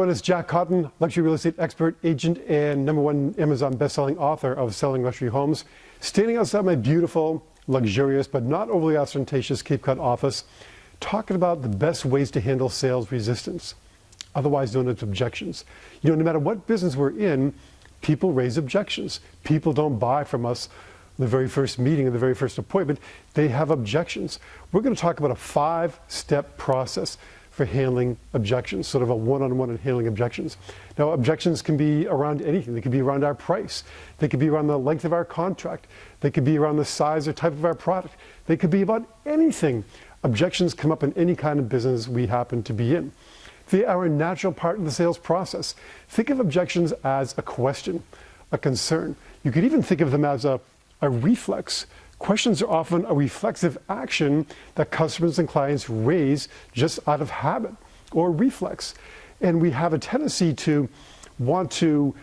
everyone, it's Jack Cotton, luxury real estate expert, agent, and #1 Amazon bestselling author of Selling Luxury Homes. Standing outside my beautiful, luxurious, but not overly ostentatious Cape Cod office, talking about the best ways to handle sales resistance, otherwise known as objections. You know, no matter what business we're in, people raise objections. People don't buy from us the very first meeting or the very first appointment. They have objections. We're going to talk about a 5-step process for handling objections, sort of a one-on-one in handling objections. Now, objections can be around anything. They could be around our price. They could be around the length of our contract. They could be around the size or type of our product. They could be about anything. Objections come up in any kind of business we happen to be in. They are a natural part of the sales process. Think of objections as a question, a concern. You could even think of them as a reflex. Questions are often a reflexive action that customers and clients raise just out of habit or reflex. And we have a tendency to want to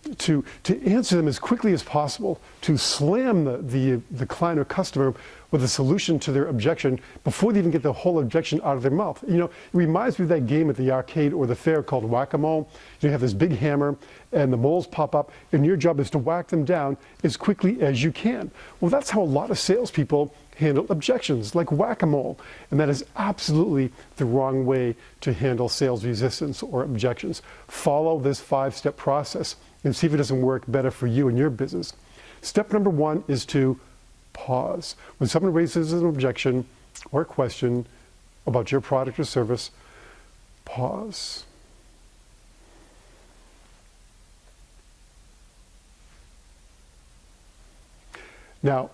answer them as quickly as possible, to slam the client or customer with a solution to their objection before they even get the whole objection out of their mouth. You know, it reminds me of that game at the arcade or the fair called whack-a-mole. You have this big hammer and the moles pop up, and your job is to whack them down as quickly as you can. Well, that's how a lot of salespeople handle objections, like whack-a-mole. And that is absolutely the wrong way to handle sales resistance or objections. Follow this 5-step process and see if it doesn't work better for you and your business. Step number 1 is to pause. When someone raises an objection or a question about your product or service, pause. Now,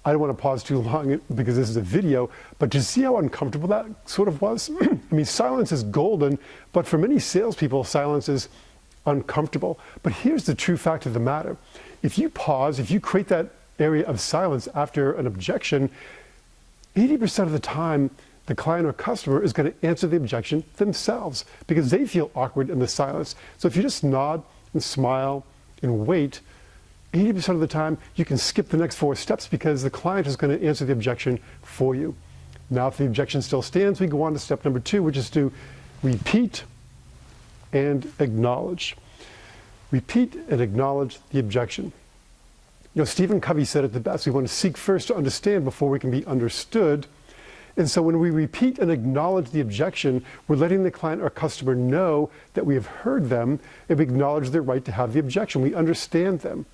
I don't want to pause too long because this is a video, but to see how uncomfortable that sort of was? I mean, silence is golden, but for many salespeople, silence is uncomfortable. But here's the true fact of the matter. If you pause, if you create that area of silence after an objection, 80% of the time, the client or customer is going to answer the objection themselves because they feel awkward in the silence. So if you just nod and smile and wait, 80% of the time, you can skip the next 4 steps because the client is going to answer the objection for you. Now, if the objection still stands, we go on to step number 2, which is to repeat and acknowledge. Repeat and acknowledge the objection. You know, Stephen Covey said it the best. We want to seek first to understand before we can be understood. And so when we repeat and acknowledge the objection, we're letting the client or customer know that we have heard them and we acknowledge their right to have the objection. We understand them.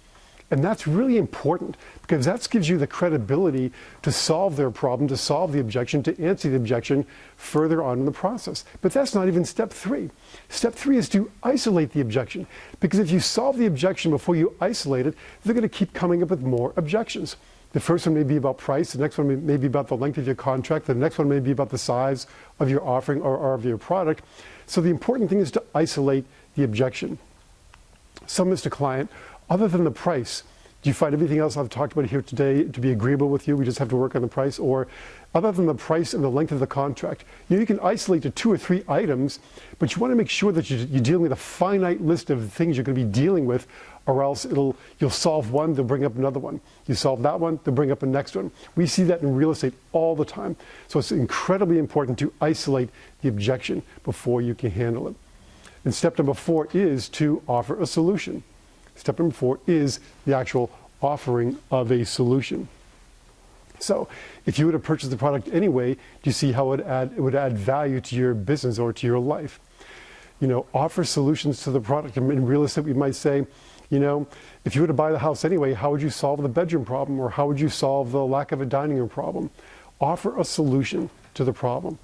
And that's really important because that gives you the credibility to solve their problem, to solve the objection, to answer the objection further on in the process. But that's not even step 3. Step 3 is to isolate the objection, because if you solve the objection before you isolate it, they're going to keep coming up with more objections. The first one may be about price, the next one may be about the length of your contract, the next one may be about the size of your offering or of your product. So the important thing is to isolate the objection. So, Mr. Client, other than the price, do you find everything else I've talked about here today to be agreeable with you? We just have to work on the price. Or other than the price and the length of the contract, you can isolate to 2 or 3 items, but you want to make sure that you're dealing with a finite list of things you're going to be dealing with, or else you'll solve one, they'll bring up another one. You solve that one, they'll bring up a next one. We see that in real estate all the time. So it's incredibly important to isolate the objection before you can handle it. And step number 4 is to offer a solution. Step number 4 is the actual offering of a solution. So if you were to purchase the product anyway, do you see how it would add value to your business or to your life? You know, offer solutions to the product. In real estate, we might say, you know, if you were to buy the house anyway, how would you solve the bedroom problem, or how would you solve the lack of a dining room problem? Offer a solution to the problem.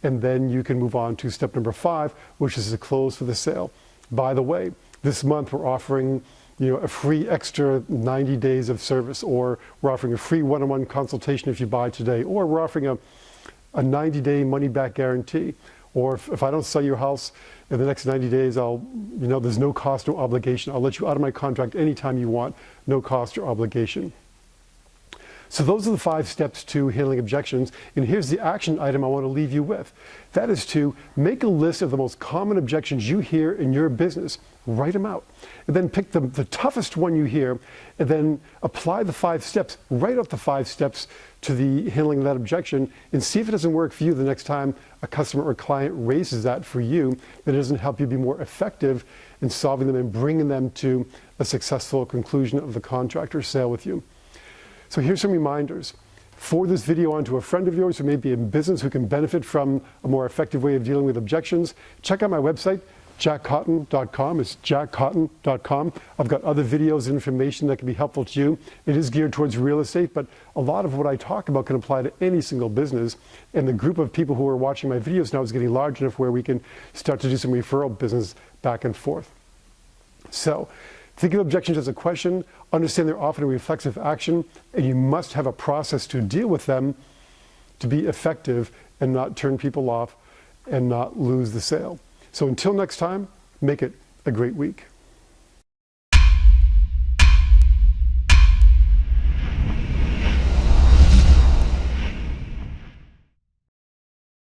And then you can move on to step number 5, which is to close for the sale. By the way, this month we're offering, you know, a free extra 90 days of service, or we're offering a free one-on-one consultation if you buy today, or we're offering a 90-day money-back guarantee. Or if I don't sell your house in the next 90 days, there's no cost or obligation. I'll let you out of my contract anytime you want, no cost or obligation. So those are the 5 steps to handling objections. And here's the action item I want to leave you with. That is to make a list of the most common objections you hear in your business. Write them out. And then pick the toughest one you hear, and then apply the 5 steps. Write out the 5 steps to the handling of that objection, and see if it doesn't work for you the next time a customer or client raises that for you, that it doesn't help you be more effective in solving them and bringing them to a successful conclusion of the contract or sale with you. So here's some reminders. Forward this video on to a friend of yours who may be in business who can benefit from a more effective way of dealing with objections. Check out my website, jackcotton.com. It's jackcotton.com. I've got other videos and information that can be helpful to you. It is geared towards real estate, but a lot of what I talk about can apply to any single business. And the group of people who are watching my videos now is getting large enough where we can start to do some referral business back and forth. So, think of objections as a question, understand they're often a reflexive action, and you must have a process to deal with them to be effective and not turn people off and not lose the sale. So until next time, make it a great week.